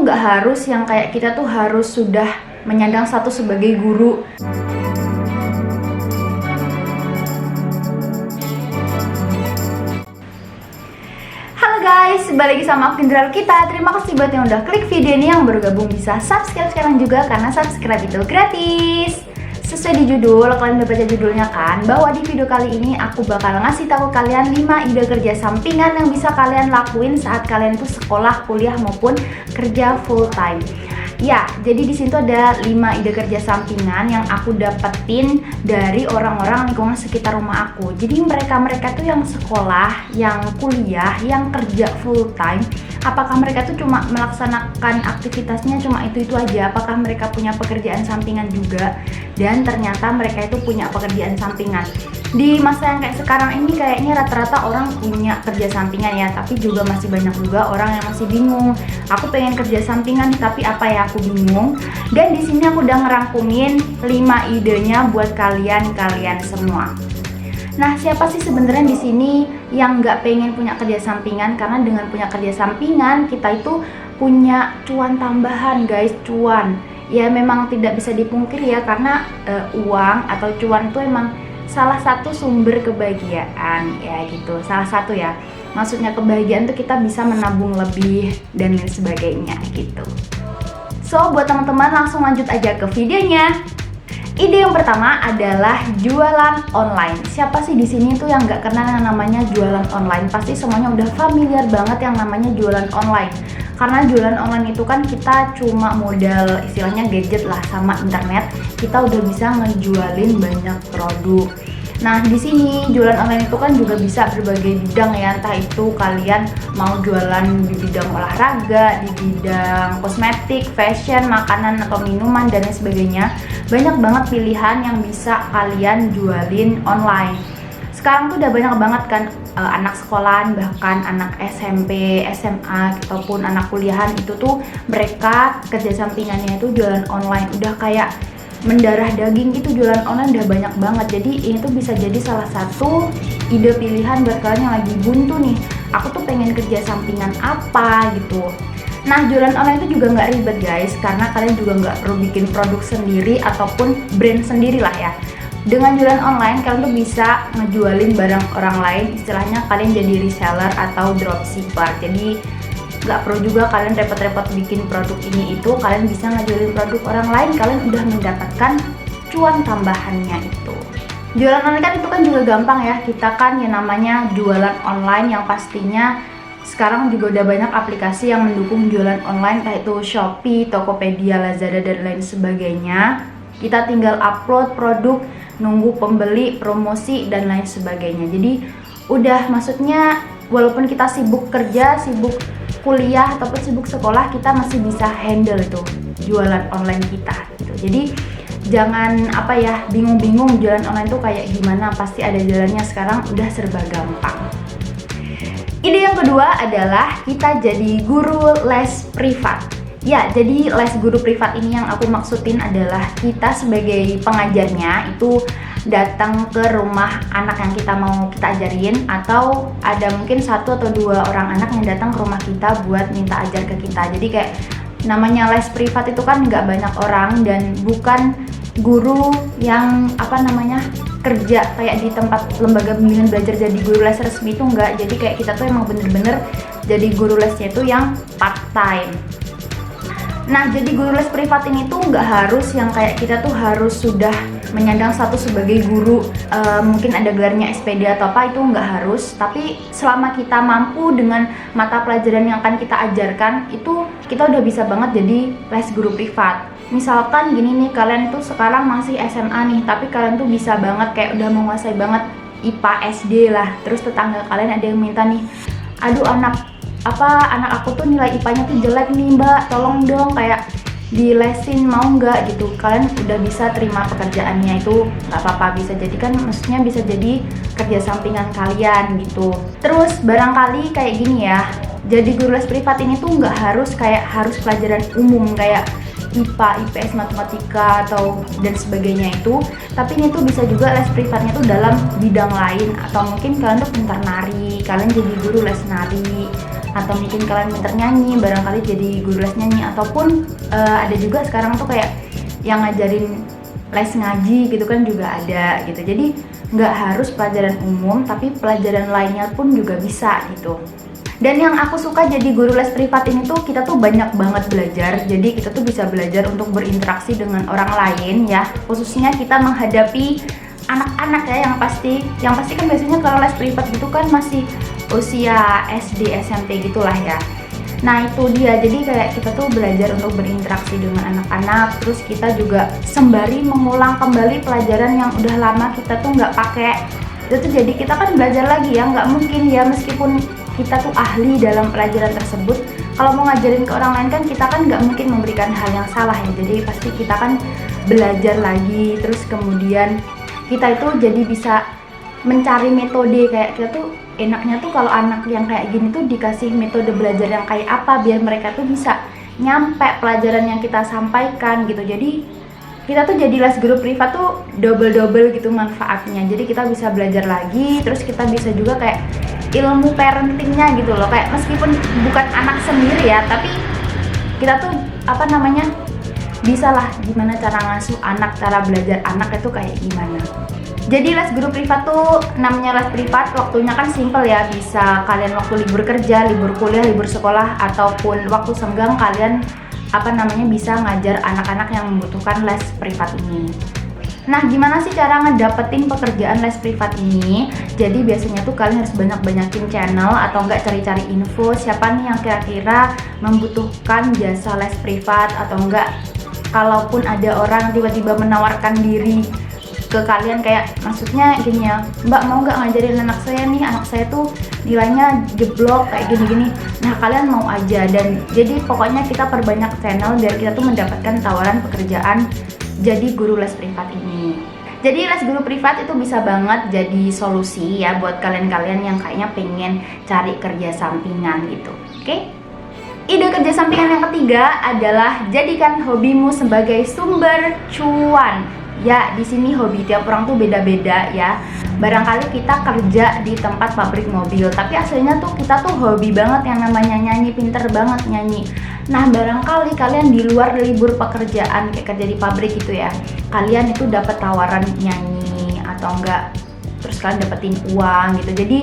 nggak harus yang kayak kita tuh harus sudah menyandang status sebagai guru. Halo guys, balik lagi sama aku Indra kita. Terima kasih buat yang udah klik video ini, yang baru gabung bisa subscribe sekarang juga karena subscribe itu gratis. Sesuai di judul, kalian udah baca judulnya kan, bahwa di video kali ini aku bakal ngasih tahu kalian 5 ide kerja sampingan yang bisa kalian lakuin saat kalian tuh sekolah, kuliah maupun kerja full time. Ya, jadi di sini tuh ada 5 ide kerja sampingan yang aku dapetin dari orang-orang lingkungan sekitar rumah aku. Jadi mereka tuh yang sekolah, yang kuliah, yang kerja full time, apakah mereka tuh cuma melaksanakan aktivitasnya cuma itu aja? Apakah mereka punya pekerjaan sampingan juga? Dan ternyata mereka itu punya pekerjaan sampingan. Di masa yang kayak sekarang ini kayaknya rata-rata orang punya kerja sampingan ya, tapi juga masih banyak juga orang yang masih bingung. Aku pengen kerja sampingan tapi apa ya, aku bingung. Dan di sini aku udah ngerangkumin 5 idenya buat kalian semua. Nah, siapa sih sebenarnya di sini yang nggak pengen punya kerja sampingan? Karena dengan punya kerja sampingan kita itu punya cuan tambahan, guys, cuan. Ya memang tidak bisa dipungkiri ya, karena uang atau cuan itu emang salah satu sumber kebahagiaan ya gitu. Salah satu ya. Maksudnya kebahagiaan tuh kita bisa menabung lebih dan lain sebagainya gitu. So, buat teman-teman langsung lanjut aja ke videonya. Ide yang pertama adalah jualan online. Siapa sih di sini tuh yang nggak kenal yang namanya jualan online? Pasti semuanya udah familiar banget yang namanya jualan online. Karena jualan online itu kan kita cuma modal istilahnya gadget lah sama internet, kita udah bisa ngejualin banyak produk. Nah, di sini jualan online itu kan juga bisa berbagai bidang ya, entah itu kalian mau jualan di bidang olahraga, di bidang kosmetik, fashion, makanan atau minuman dan lain sebagainya. Banyak banget pilihan yang bisa kalian jualin online. Sekarang tuh udah banyak banget kan anak sekolahan, bahkan anak SMP, SMA ataupun anak kuliahan itu tuh mereka kerja sampingannya itu jualan online. Udah kayak mendarah daging gitu, jualan online udah banyak banget. Jadi ini tuh bisa jadi salah satu ide pilihan buat kalian yang lagi buntu nih. Aku tuh pengen kerja sampingan apa gitu. Nah, jualan online itu juga nggak ribet guys, karena kalian juga nggak perlu bikin produk sendiri ataupun brand sendiri lah ya. Dengan jualan online kalian tuh bisa ngejualin barang orang lain, istilahnya kalian jadi reseller atau dropshipper. Jadi nggak perlu juga kalian repot-repot bikin produk ini itu, kalian bisa ngejualin produk orang lain, kalian udah mendapatkan cuan tambahannya itu. Jualan online kan itu kan juga gampang ya, kita kan yang namanya jualan online yang pastinya sekarang juga udah banyak aplikasi yang mendukung jualan online, entah itu Shopee, Tokopedia, Lazada dan lain sebagainya. Kita tinggal upload produk, nunggu pembeli, promosi dan lain sebagainya. Jadi udah, maksudnya walaupun kita sibuk kerja, sibuk kuliah ataupun sibuk sekolah, kita masih bisa handle itu jualan online kita gitu. Jadi jangan bingung-bingung jualan online tuh kayak gimana, pasti ada jalannya, sekarang udah serba gampang. Ide yang kedua adalah kita jadi guru les privat. Ya, jadi les guru privat ini yang aku maksudin adalah kita sebagai pengajarnya itu datang ke rumah anak yang kita mau kita ajarin, atau ada mungkin 1 atau 2 orang anak yang datang ke rumah kita buat minta ajar ke kita. Jadi kayak namanya les privat itu kan nggak banyak orang dan bukan guru yang kerja kayak di tempat lembaga bimbingan belajar jadi guru les resmi, itu enggak. Jadi kayak kita tuh emang bener-bener jadi guru lesnya itu yang part time. Nah, jadi guru les privat ini tuh nggak harus yang kayak kita tuh harus sudah menyandang status sebagai guru, mungkin ada gelarnya SPD atau apa, itu nggak harus. Tapi selama kita mampu dengan mata pelajaran yang akan kita ajarkan, itu kita udah bisa banget jadi les guru privat. Misalkan gini nih, kalian tuh sekarang masih SMA nih, tapi kalian tuh bisa banget kayak udah menguasai banget IPA SD lah. Terus tetangga kalian ada yang minta nih, aduh anak aku tuh nilai IPA-nya tuh jelek nih mbak, tolong dong kayak dilesin, mau nggak gitu. Kalian udah bisa terima pekerjaannya, itu nggak apa-apa, bisa jadi kan, maksudnya bisa jadi kerja sampingan kalian gitu. Terus barangkali kayak gini ya, jadi guru les privat ini tuh nggak harus pelajaran umum kayak IPA, IPS, matematika atau dan sebagainya itu, tapi ini tuh bisa juga les privatnya tuh dalam bidang lain. Atau mungkin kalian tuh pintar nari, kalian jadi guru les nari, atau mungkin kalian pinter nyanyi, barangkali jadi guru les nyanyi, ataupun ada juga sekarang tuh kayak yang ngajarin les ngaji gitu kan juga ada gitu. Jadi nggak harus pelajaran umum, tapi pelajaran lainnya pun juga bisa gitu. Dan yang aku suka jadi guru les privat ini tuh kita tuh banyak banget belajar. Jadi kita tuh bisa belajar untuk berinteraksi dengan orang lain ya. Khususnya kita menghadapi anak-anak ya, yang pasti kan biasanya kalau les privat gitu kan masih usia SD, SMP gitulah ya. Nah itu dia, jadi kayak kita tuh belajar untuk berinteraksi dengan anak-anak. Terus kita juga sembari mengulang kembali pelajaran yang udah lama kita tuh nggak pakai. Itu tuh jadi kita kan belajar lagi ya, nggak mungkin ya meskipun kita tuh ahli dalam pelajaran tersebut, kalau mau ngajarin ke orang lain kan kita kan nggak mungkin memberikan hal yang salah ya. Jadi pasti kita kan belajar lagi, terus kemudian kita itu jadi bisa mencari metode. Kayak kita tuh enaknya tuh kalau anak yang kayak gini tuh dikasih metode belajar yang kayak apa biar mereka tuh bisa nyampe pelajaran yang kita sampaikan gitu. Jadi kita tuh jadi les guru privat tuh double gitu manfaatnya. Jadi kita bisa belajar lagi, terus kita bisa juga kayak ilmu parentingnya gitu loh. Kayak meskipun bukan anak sendiri ya, tapi kita tuh bisa lah gimana cara ngasuh anak, cara belajar anak itu kayak gimana. Jadi les guru privat tuh namanya les privat, waktunya kan simple ya. Bisa kalian waktu libur kerja, libur kuliah, libur sekolah, ataupun waktu senggang kalian bisa ngajar anak-anak yang membutuhkan les privat ini. Nah, gimana sih cara ngedapetin pekerjaan les privat ini? Jadi biasanya tuh kalian harus banyak-banyakin channel atau enggak cari-cari info siapa nih yang kira-kira membutuhkan jasa les privat, atau enggak kalaupun ada orang tiba-tiba menawarkan diri ke kalian kayak maksudnya gini ya, Mbak mau nggak ngajarin anak saya nih, anak saya tuh nilainya jeblok kayak gini-gini. Nah kalian mau aja, dan jadi pokoknya kita perbanyak channel biar kita tuh mendapatkan tawaran pekerjaan jadi guru les privat ini. Jadi les guru privat itu bisa banget jadi solusi ya buat kalian-kalian yang kayaknya pengen cari kerja sampingan gitu. Oke? Ide kerja sampingan yang ketiga adalah jadikan hobimu sebagai sumber cuan. Ya, di sini hobi tiap orang tuh beda-beda ya. Barangkali kita kerja di tempat pabrik mobil, tapi aslinya tuh kita tuh hobi banget yang namanya nyanyi, pinter banget nyanyi. Nah, barangkali kalian di luar libur pekerjaan kayak kerja di pabrik gitu ya, kalian itu dapat tawaran nyanyi atau enggak, terus kalian dapetin uang gitu. Jadi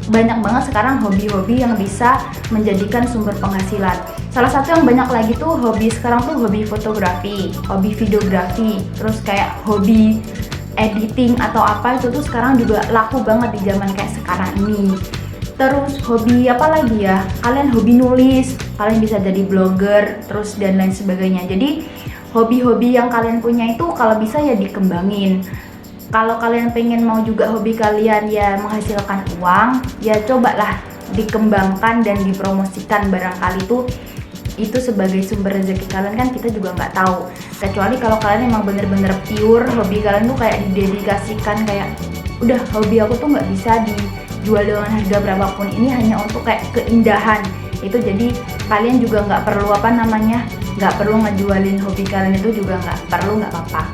banyak banget sekarang hobi-hobi yang bisa menjadikan sumber penghasilan. Salah satu yang banyak lagi tuh hobi sekarang tuh hobi fotografi, hobi videografi, terus kayak hobi editing atau apa itu tuh sekarang juga laku banget di zaman kayak sekarang ini. Terus hobi apa lagi ya? Kalian hobi nulis, kalian bisa jadi blogger, terus dan lain sebagainya. Jadi hobi-hobi yang kalian punya itu kalau bisa ya dikembangin. Kalau kalian pengen mau juga hobi kalian ya menghasilkan uang, ya cobalah dikembangkan dan dipromosikan. Barangkali tuh itu sebagai sumber rezeki kalian kan kita juga nggak tahu. Kecuali kalau kalian emang bener-bener pure hobi kalian tuh kayak didedikasikan, kayak udah hobi aku tuh nggak bisa dijual dengan harga berapapun, ini hanya untuk kayak keindahan. Itu jadi kalian juga nggak perlu nggak perlu ngejualin hobi kalian, itu juga nggak perlu, nggak apa-apa.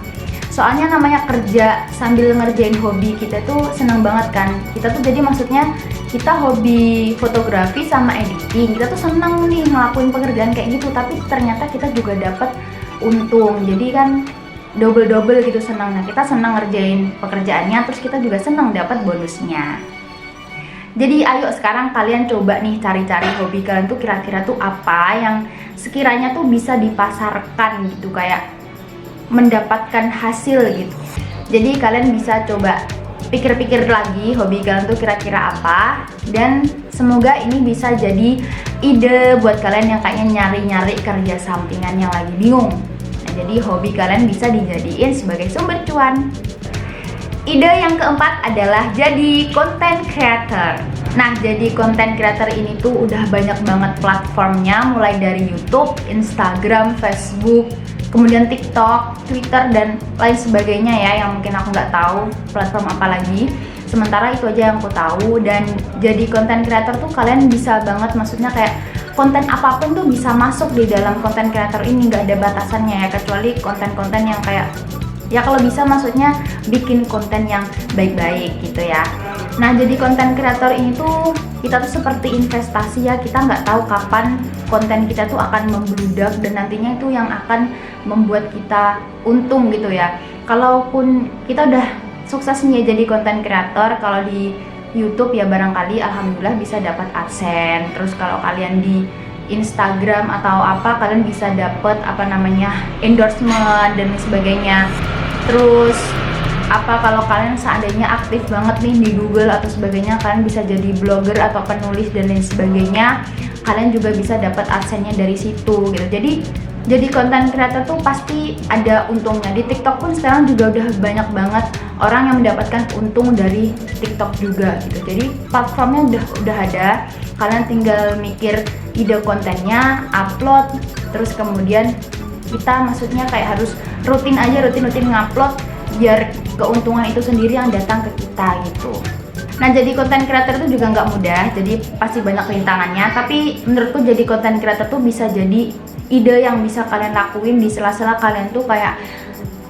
Soalnya namanya kerja sambil ngerjain hobi kita tuh seneng banget kan. Kita tuh jadi maksudnya kita hobi fotografi sama editing, kita tuh seneng nih ngelakuin pekerjaan kayak gitu, tapi ternyata kita juga dapat untung. Jadi kan double gitu seneng. Nah, kita seneng ngerjain pekerjaannya, terus kita juga seneng dapat bonusnya. Jadi ayo sekarang kalian coba nih cari-cari hobi kalian tuh kira-kira tuh apa yang sekiranya tuh bisa dipasarkan gitu, kayak mendapatkan hasil gitu. Jadi kalian bisa coba pikir-pikir lagi hobi kalian tuh kira-kira apa, dan semoga ini bisa jadi ide buat kalian yang kayaknya nyari-nyari kerja sampingan yang lagi bingung. Nah, jadi hobi kalian bisa dijadiin sebagai sumber cuan. Ide yang keempat adalah jadi content creator. Nah, jadi content creator ini tuh udah banyak banget platformnya, mulai dari YouTube, Instagram, Facebook, kemudian TikTok, Twitter, dan lain sebagainya ya, yang mungkin aku nggak tahu platform apa lagi. Sementara itu aja yang aku tahu. Dan jadi content creator tuh kalian bisa banget, maksudnya kayak konten apapun tuh bisa masuk di dalam content creator ini, nggak ada batasannya ya, kecuali konten-konten yang kayak ya kalau bisa maksudnya bikin konten yang baik-baik gitu ya. Nah, jadi content creator ini tuh kita tuh seperti investasi ya, kita nggak tahu kapan konten kita tuh akan membludak dan nantinya itu yang akan membuat kita untung gitu ya. Kalaupun kita udah sukses nih ya jadi konten kreator, kalau di YouTube ya barangkali alhamdulillah bisa dapat AdSense. Terus kalau kalian di Instagram atau apa, kalian bisa dapat apa namanya endorsement dan sebagainya. Terus apa kalau kalian seandainya aktif banget nih di Google atau sebagainya, kalian bisa jadi blogger atau penulis dan lain sebagainya, kalian juga bisa dapat AdSense-nya dari situ gitu. Jadi konten creator tuh pasti ada untungnya. Di TikTok pun sekarang juga udah banyak banget orang yang mendapatkan untung dari TikTok juga gitu. Jadi platformnya udah ada, kalian tinggal mikir ide kontennya, upload, terus kemudian kita maksudnya kayak harus rutin ngupload biar keuntungan itu sendiri yang datang ke kita gitu. Nah, jadi konten creator itu juga nggak mudah, jadi pasti banyak rintangannya. Tapi menurutku jadi konten creator tuh bisa jadi ide yang bisa kalian lakuin di sela-sela kalian tuh kayak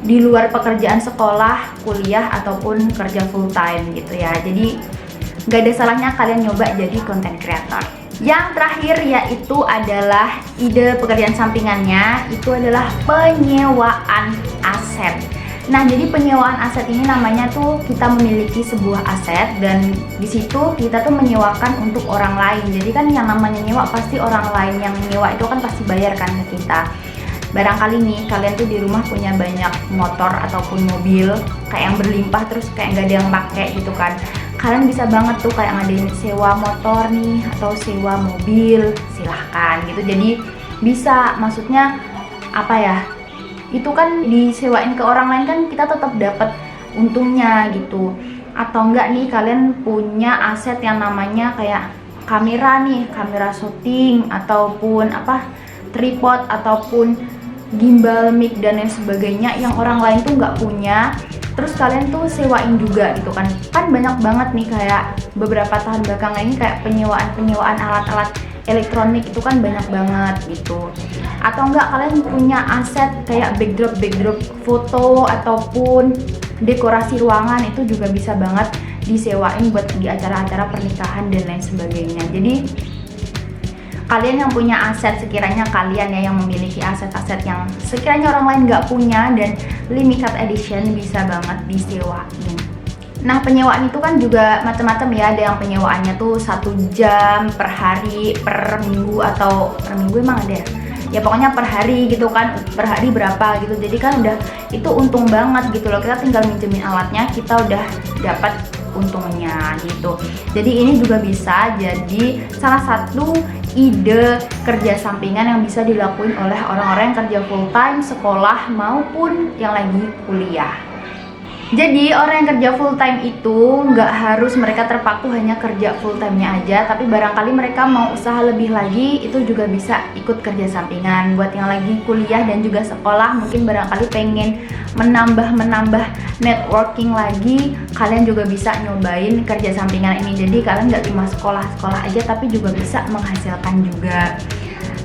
di luar pekerjaan sekolah, kuliah ataupun kerja full time gitu ya. Jadi nggak ada salahnya kalian nyoba jadi konten creator. Yang terakhir yaitu adalah ide pekerjaan sampingannya, itu adalah penyewaan aset. Nah, jadi penyewaan aset ini namanya tuh kita memiliki sebuah aset dan di situ kita tuh menyewakan untuk orang lain. Jadi kan yang namanya nyewa pasti orang lain yang nyewa itu kan pasti bayar kan ke kita. Barangkali nih kalian tuh di rumah punya banyak motor ataupun mobil kayak yang berlimpah terus kayak nggak ada yang pakai gitu kan. Kalian bisa banget tuh kayak ngadain sewa motor nih atau sewa mobil, silahkan gitu. Jadi bisa, maksudnya apa ya? Itu kan disewain ke orang lain kan kita tetap dapat untungnya gitu. Atau enggak nih kalian punya aset yang namanya kayak kamera nih, kamera syuting ataupun apa tripod ataupun gimbal mic dan lain sebagainya yang orang lain tuh nggak punya, terus kalian tuh sewain juga gitu kan. Kan banyak banget nih kayak beberapa tahun belakangan ini kayak penyewaan alat-alat elektronik itu kan banyak banget gitu. Atau enggak kalian punya aset kayak backdrop foto ataupun dekorasi ruangan, itu juga bisa banget disewain buat di acara-acara pernikahan dan lain sebagainya. Jadi kalian yang punya aset, sekiranya kalian ya yang memiliki aset-aset yang sekiranya orang lain nggak punya dan limited edition, bisa banget disewain. Nah, penyewaan itu kan juga macam-macam ya. Ada yang penyewaannya tuh 1 jam, per hari, per minggu, atau per minggu emang ada ya? Ya pokoknya per hari gitu kan, per hari berapa gitu. Jadi kan udah itu untung banget gitu loh. Kita tinggal minjemin alatnya, kita udah dapat untungnya gitu. Jadi ini juga bisa jadi salah satu ide kerja sampingan yang bisa dilakuin oleh orang-orang yang kerja full time, sekolah maupun yang lagi kuliah. Jadi orang yang kerja full time itu nggak harus mereka terpaku hanya kerja full time-nya aja, tapi barangkali mereka mau usaha lebih lagi, itu juga bisa ikut kerja sampingan. Buat yang lagi kuliah dan juga sekolah, mungkin barangkali pengen menambah networking lagi, kalian juga bisa nyobain kerja sampingan ini. Jadi kalian nggak cuma sekolah aja, tapi juga bisa menghasilkan juga.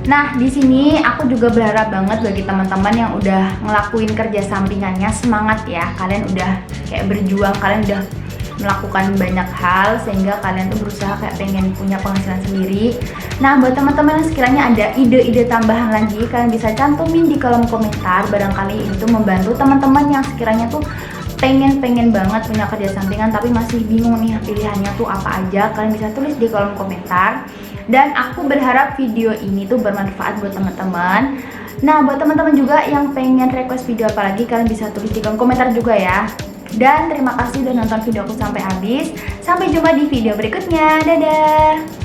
Nah, di sini aku juga berharap banget bagi teman-teman yang udah ngelakuin kerja sampingannya, semangat ya. Kalian udah kayak berjuang, kalian udah melakukan banyak hal sehingga kalian tuh berusaha kayak pengen punya penghasilan sendiri. Nah, buat teman-teman yang sekiranya ada ide-ide tambahan lagi, kalian bisa cantumin di kolom komentar. Barangkali itu membantu teman-teman yang sekiranya tuh pengen banget punya kerja sampingan tapi masih bingung nih pilihannya tuh apa aja. Kalian bisa tulis di kolom komentar. Dan aku berharap video ini tuh bermanfaat buat teman-teman. Nah, buat teman-teman juga yang pengen request video apa lagi, kalian bisa tulis di kolom komentar juga ya. Dan terima kasih udah nonton video aku sampai habis. Sampai jumpa di video berikutnya. Dadah.